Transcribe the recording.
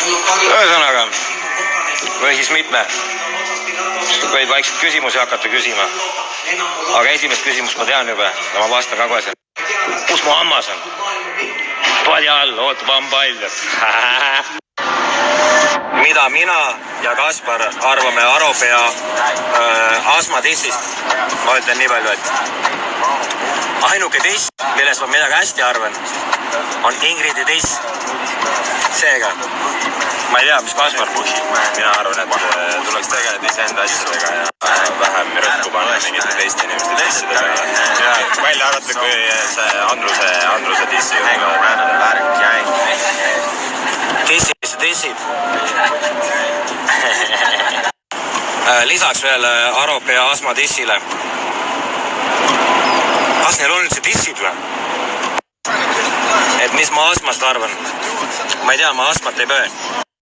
Ühesõnaga, või siis mitme. Võid vaikselt küsimusi hakata küsima. Aga esimest küsimust ma tean juba ja ma vastan ka kohe. Kus mu hammas on? Toadi all, ootab hambailjad. Mida mina ja Kaspar arvame Aropea astmatissist? Ma ütlen nii palju, et ainuke tiss, millest ma midagi hästi arvan, on Ingridi tiss. Seega, ma ei tea, mis Kaspar pushib. Mina arvan, et tuleks tegeleda iseenda asjadega ja vähem rõhku panna mingite teiste inimeste tissidega. Ja välja arvata, kui see Andruse tissi tissid. Lisaks veel Aropea astmatissile. Kas neil on üldse tissid või? Et mis ma astmast arvan? Ma ei tea, ma astmat ei pöö.